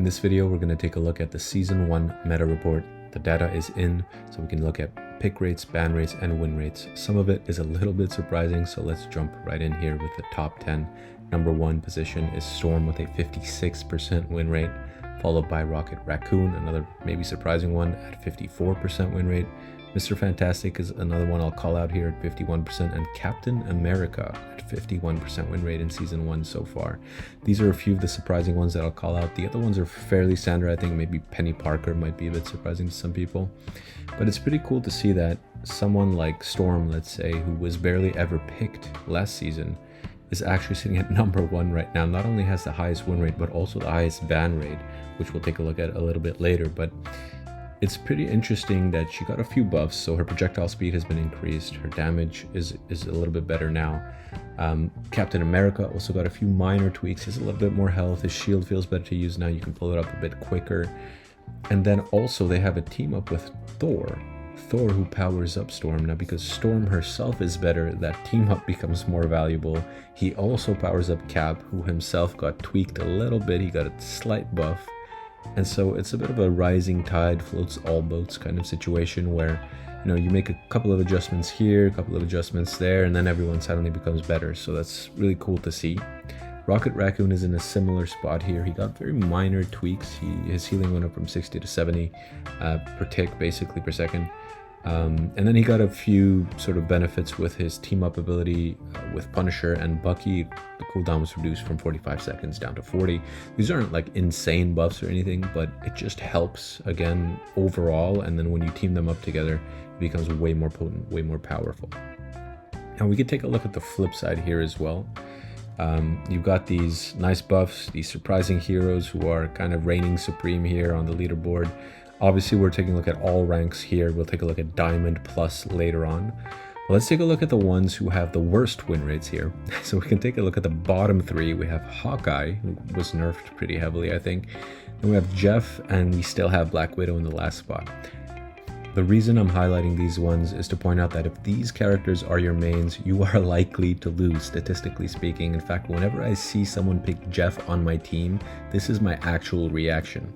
In this video, we're going to take a look at the Season 1 meta report. The data is in, so we can look at pick rates, ban rates, and win rates. Some of it is a little bit surprising, so let's jump right in here with the top 10. Number 1 position is Storm with a 56% win rate, followed by Rocket Raccoon, another maybe surprising one at 54% win rate. Mr. Fantastic is another one I'll call out here at 51%, and Captain America at 51% win rate in Season 1 so far. These are a few of the surprising ones that I'll call out. The other ones are fairly standard. I think maybe Penny Parker might be a bit surprising to some people. But it's pretty cool to see that someone like Storm, let's say, who was barely ever picked last season, is actually sitting at number 1 right now. Not only has the highest win rate, but also the highest ban rate, which we'll take a look at a little bit later. But it's pretty interesting that she got a few buffs, so her projectile speed has been increased, her damage is a little bit better now. Captain America also got a few minor tweaks. He has a little bit more health, his shield feels better to use now, you can pull it up a bit quicker. And then also they have a team up with Thor who powers up Storm. Now because Storm herself is better, that team up becomes more valuable. He also powers up Cap, who himself got tweaked a little bit, he got a slight buff. And so it's a bit of a rising tide floats all boats kind of situation where, you know, you make a couple of adjustments here, a couple of adjustments there, and then everyone suddenly becomes better. So that's really cool to see. Rocket Raccoon is in a similar spot here. He got very minor tweaks. His healing went up from 60 to 70 per tick, basically per second. And then he got a few sort of benefits with his team up ability with Punisher and Bucky. The cooldown was reduced from 45 seconds down to 40. These aren't like insane buffs or anything, but it just helps again overall. And then when you team them up together, it becomes way more potent, way more powerful. Now we could take a look at the flip side here as well. You've got these nice buffs, these surprising heroes who are kind of reigning supreme here on the leaderboard. Obviously, we're taking a look at all ranks here. We'll take a look at Diamond Plus later on. Let's take a look at the ones who have the worst win rates here. So we can take a look at the bottom 3. We have Hawkeye, who was nerfed pretty heavily, I think. Then we have Jeff, and we still have Black Widow in the last spot. The reason I'm highlighting these ones is to point out that if these characters are your mains, you are likely to lose, statistically speaking. In fact, whenever I see someone pick Jeff on my team, this is my actual reaction.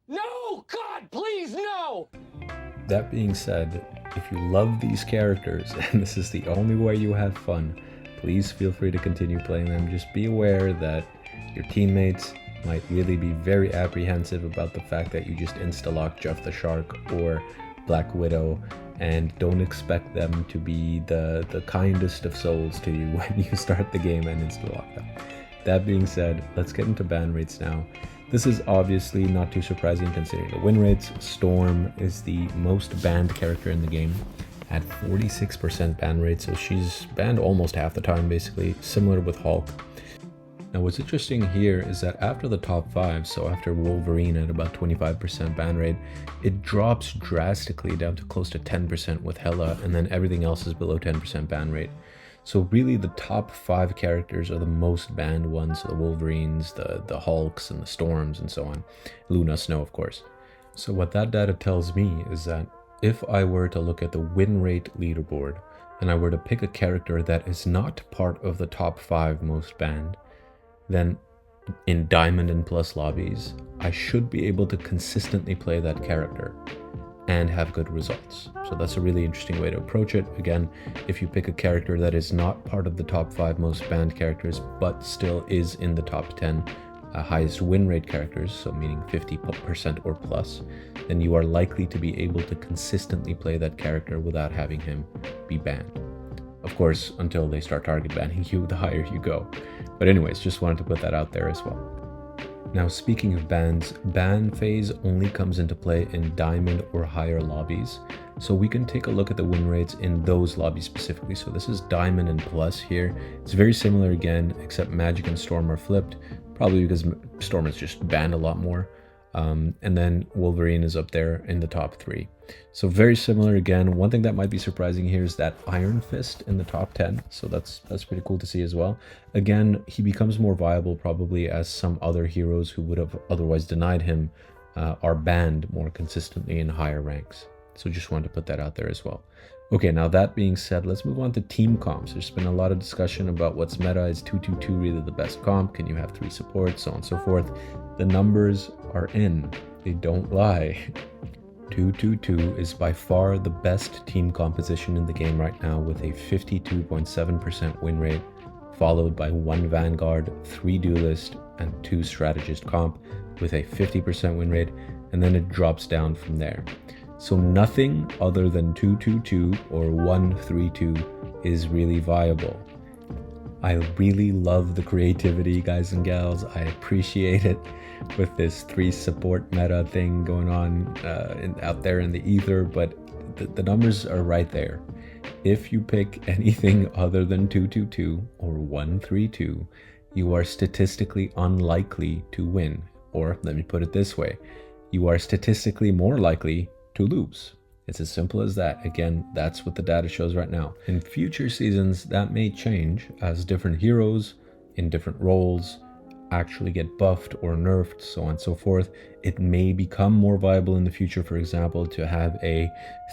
No, God, please, no! That being said, if you love these characters and this is the only way you have fun, please feel free to continue playing them. Just be aware that your teammates might really be very apprehensive about the fact that you just insta-lock Jeff the Shark or Black Widow, and don't expect them to be the kindest of souls to you when you start the game and insta-lock them. That being said, let's get into ban rates now. This is obviously not too surprising considering the win rates. Storm is the most banned character in the game at 46% ban rate, so she's banned almost half the time basically, similar with Hulk. Now what's interesting here is that after the top 5, so after Wolverine at about 25% ban rate, it drops drastically down to close to 10% with Hela, and then everything else is below 10% ban rate. So really the top 5 characters are the most banned ones, so the Wolverines, the Hulks, and the Storms, and so on. Luna, Snow, of course. So what that data tells me is that if I were to look at the win rate leaderboard, and I were to pick a character that is not part of the top 5 most banned, then in Diamond and Plus lobbies, I should be able to consistently play that character and have good results. So that's a really interesting way to approach it. Again, if you pick a character that is not part of the top 5 most banned characters, but still is in the top 10 highest win rate characters, so meaning 50% or plus, then you are likely to be able to consistently play that character without having him be banned. Of course, until they start target banning you, the higher you go. But anyways, just wanted to put that out there as well. Now speaking of bans, ban phase only comes into play in Diamond or higher lobbies. So we can take a look at the win rates in those lobbies specifically. So this is Diamond and Plus here. It's very similar again, except Magic and Storm are flipped, probably because Storm is just banned a lot more. And then Wolverine is up there in the top 3. So very similar again. One thing that might be surprising here is that Iron Fist in the top 10. So that's pretty cool to see as well. Again, he becomes more viable probably as some other heroes who would have otherwise denied him are banned more consistently in higher ranks. So just wanted to put that out there as well. Okay, now that being said, let's move on to team comps. There's been a lot of discussion about what's meta. Is 222 really the best comp? Can you have 3 supports? So on and so forth. The numbers are in. They don't lie. 222 is by far the best team composition in the game right now with a 52.7% win rate, followed by 1 Vanguard, 3 Duelist, and 2 Strategist comp with a 50% win rate, and then it drops down from there. So nothing other than 222 or 132 is really viable. I really love the creativity, guys and gals. I appreciate it with this 3 support meta thing going on out there in the ether, but the numbers are right there. If you pick anything other than 222 or 132, you are statistically unlikely to win. Or let me put it this way, you are statistically more likely to lose. It's as simple as that. Again, that's what the data shows right now. In future seasons, that may change as different heroes in different roles actually get buffed or nerfed, so on and so forth. It may become more viable in the future, for example, to have a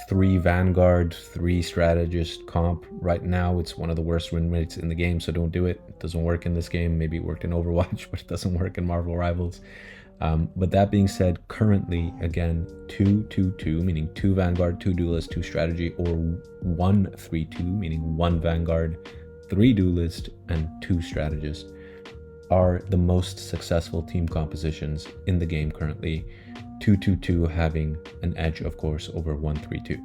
3 Vanguard, 3 Strategist comp. Right now, it's one of the worst win rates in the game, so don't do it. It doesn't work in this game. Maybe it worked in Overwatch, but it doesn't work in Marvel Rivals. But that being said, currently, again, 222, meaning 2 Vanguard, 2 Duelist, 2 Strategy, or 132, meaning 1 Vanguard, 3 Duelist, and 2 Strategist, are the most successful team compositions in the game currently, 222 having an edge, of course, over 132.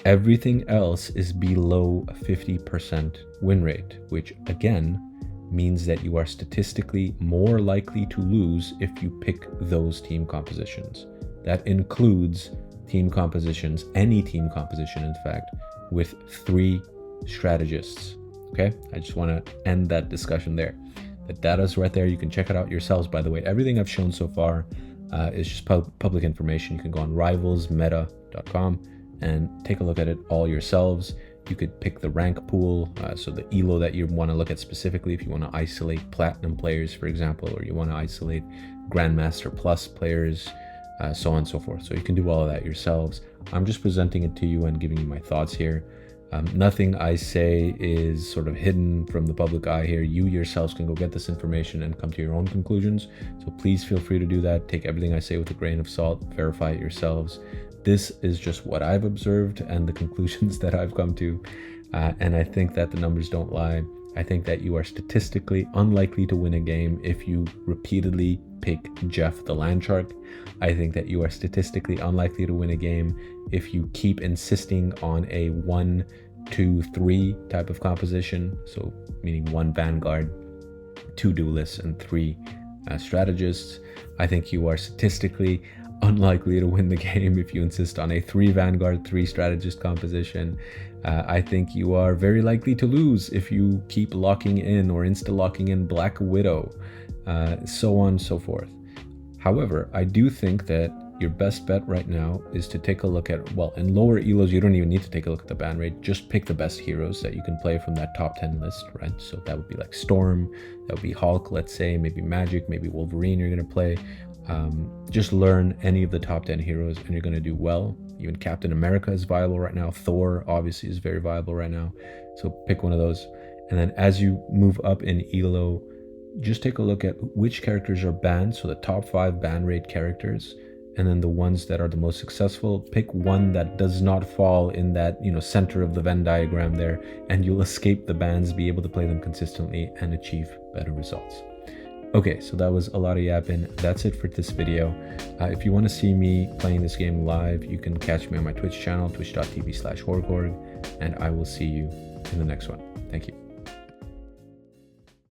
Everything else is below a 50% win rate, which again means that you are statistically more likely to lose if you pick those team compositions. That includes team compositions, any team composition in fact, with 3 strategists. Okay, I just want to end that discussion there. The data's right there. You can check it out yourselves, by the way. Everything I've shown so far is just public information. You can go on rivalsmeta.com and take a look at it all yourselves. You could pick the rank pool, so the elo that you want to look at specifically if you want to isolate platinum players, for example, or you want to isolate Grandmaster Plus players, so on and so forth. So you can do all of that yourselves. I'm just presenting it to you and giving you my thoughts here. Nothing I say is sort of hidden from the public eye here. You yourselves can go get this information and come to your own conclusions. So please feel free to do that. Take everything I say with a grain of salt, verify it yourselves. This is just what I've observed and the conclusions that I've come to. And I think that the numbers don't lie. I think that you are statistically unlikely to win a game if you repeatedly pick Jeff the Landshark. I think that you are statistically unlikely to win a game if you keep insisting on a 1, 2, 3 type of composition. So meaning 1 Vanguard, 2 Duelists, and 3 Strategists. I think you are statistically unlikely to win the game if you insist on a 3 Vanguard, 3 Strategist composition. I think you are very likely to lose if you keep locking in or insta-locking in Black Widow, so on and so forth. However, I do think that your best bet right now is to take a look at, well, in lower elos, you don't even need to take a look at the ban rate. Just pick the best heroes that you can play from that top 10 list, right? So that would be like Storm, that would be Hulk, let's say, maybe Magic, maybe Wolverine you're going to play. Just learn any of the top 10 heroes and you're going to do well. Even Captain America is viable right now. Thor obviously is very viable right now. So pick one of those. And then as you move up in elo, just take a look at which characters are banned. So the top 5 ban rate characters, and then the ones that are the most successful. Pick one that does not fall in that, center of the Venn diagram there, and you'll escape the bans, be able to play them consistently and achieve better results. Okay, so that was a lot of yapping. That's it for this video. If you want to see me playing this game live, you can catch me on my Twitch channel, twitch.tv/horgorg, and I will see you in the next one. Thank you.